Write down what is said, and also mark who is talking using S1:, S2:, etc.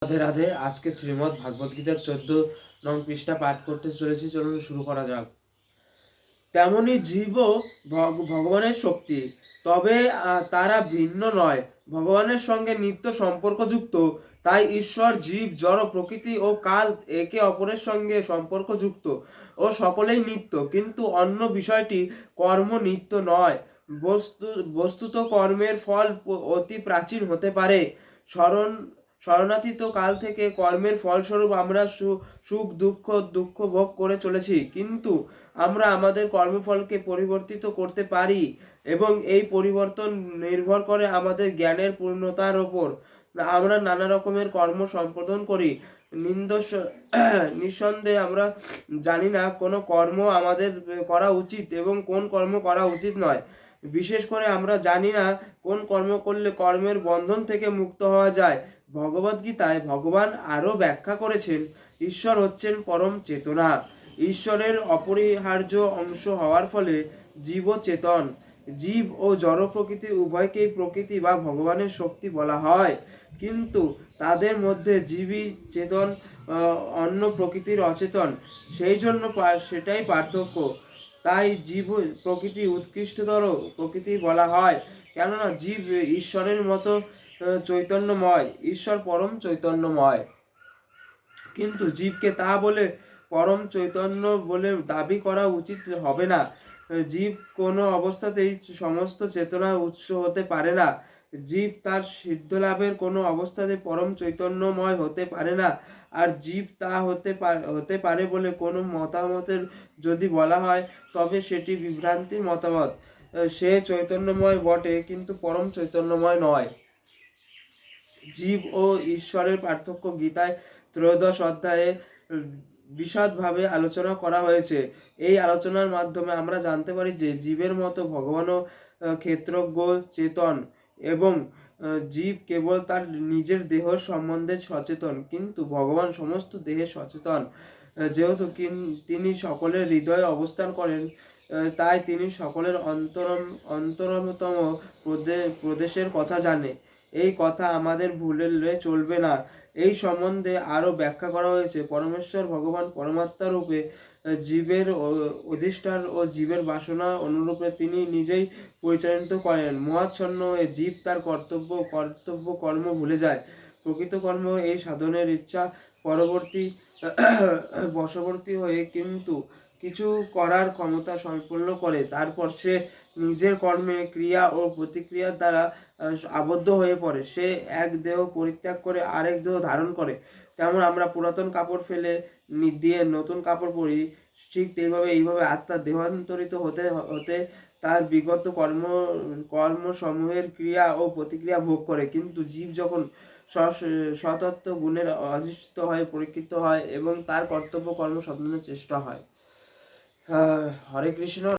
S1: রাধে রাধে। আজকে শ্রীমদ্ ভাগবত গীতার 14 নং পৃষ্ঠা পাঠ করতে চলেছি। চলুন শুরু করা যাক। তেমনি জীবও ভগবানের শক্তি, তবে তারা ভিন্ন নয়, ভগবানের সঙ্গে নিত্য সম্পর্কযুক্ত। তাই ঈশ্বর, জীব, জড় প্রকৃতি ও কাল একে অপরের সঙ্গে সম্পর্কযুক্ত ও সকলেই নিত্য, কিন্তু অন্য বিষয়টি কর্ম নিত্য নয়। বস্তুত কর্মের ফল অতি প্রাচীন হতে পারে। স্মরণ শরণাতীত কাল থেকে কর্মের ফলস্বরূপ আমরা সুখ দুঃখ ভোগ করে চলেছি, কিন্তু আমরা আমাদের কর্মফলকে পরিবর্তিত করতে পারি এবং এই পরিবর্তন নির্ভর করে আমাদের জ্ঞানের পূর্ণতার ওপর। আমরা নানা রকমের কর্ম সম্পাদন করি। নিঃসন্দেহে আমরা জানি না কোন কর্ম আমাদের করা উচিত এবং কোন কর্ম করা উচিত নয়। বিশেষ করে আমরা জানি না কোন কর্ম করলে কর্মের বন্ধন থেকে মুক্ত হওয়া যায়। ভগবদ্গীতায় ভগবান আরও ব্যাখ্যা করেছেন, ঈশ্বর হচ্ছেন পরম চেতনা। ঈশ্বরের অপরিহার্য অংশ হওয়ার ফলে জীবও চেতন। জীব ও জড় প্রকৃতি উভয়কেই প্রকৃতি বা ভগবানের শক্তি বলা হয়, কিন্তু তাদের মধ্যে জীবই চেতন, অন্য প্রকৃতির অচেতন। সেই জন্য সেটাই পার্থক্য। তাই জীব প্রকৃতি উৎকৃষ্টতর প্রকৃতি বলা হয়, কেননা জীব ঈশ্বরের মতো চৈতন্যময়। ঈশ্বর পরম চৈতন্যময়, কিন্তু জীবকে তা বলে পরম চৈতন্য বলে দাবি করা উচিত হবে না। জীব কোনো অবস্থাতেই সমস্ত চেতনার উৎস হতে পারে না। জীব তার সিদ্ধ লাভের কোনো অবস্থাতে পরম চৈতন্যময় হতে পারে না। আর জীব তা হতে পারে বলে কোনো মতামতের যদি বলা হয়, তবে সেটি বিভ্রান্তির মতামত। সে চৈতন্যময় বটে, কিন্তু পরম চৈতন্যময় নয়। জীব ও ঈশ্বরের পার্থক্য গীতায় 13 অধ্যায়ে বিশদভাবে আলোচনা করা হয়েছে। এই আলোচনার মাধ্যমে আমরা জানতে পারি যে জীবের মতো ভগবানও ক্ষেত্রজ্ঞ, চেতন, এবং জীব কেবল তার নিজের দেহ সম্বন্ধে সচেতন, কিন্তু ভগবান সমস্ত দেহে সচেতন। যেহেতু তিনি সকলের হৃদয়ে অবস্থান করেন, তাই তিনি সকলের অন্তরতম প্রদেশের কথা জানে। এই কথা আমাদের ভুললে চলবে না। এই সম্বন্ধে আরও ব্যাখ্যা করা হয়েছে। পরমেশ্বর ভগবান পরমাত্মা রূপে জীবের অধিষ্ঠান ও জীবের বাসনা অনুরূপে তিনি নিজেই পরিচালিত করেন। মোহাচ্ছন্ন হয়ে জীব তার কর্তব্য কর্ম ভুলে যায়। প্রকৃত কর্ম এই সাধনের ইচ্ছা পরবর্তী বশবর্তী হয়ে কিন্তু কিছু করার ক্ষমতা সম্পন্ন করে। তারপর সে নিজের কর্মে ক্রিয়া ও প্রতিক্রিয়ার দ্বারা আবদ্ধ হয়ে পড়ে। সে এক দেহ পরিত্যাগ করে আরেক দেহ ধারণ করে। তেমন আমরা পুরাতন কাপড় ফেলে দিয়ে নতুন কাপড় পরি, ঠিক এইভাবে আত্মা দেহান্তরিত হতে হতে তার বিগত কর্মসমূহের ক্রিয়া ও প্রতিক্রিয়া ভোগ করে। কিন্তু জীব যখন স্বতত্ত্ব গুণের অধিষ্ঠিত হয়, পরীক্ষিত হয় এবং তার কর্তব্য কর্ম সাধনের চেষ্টা হয়। হরে কৃষ্ণ।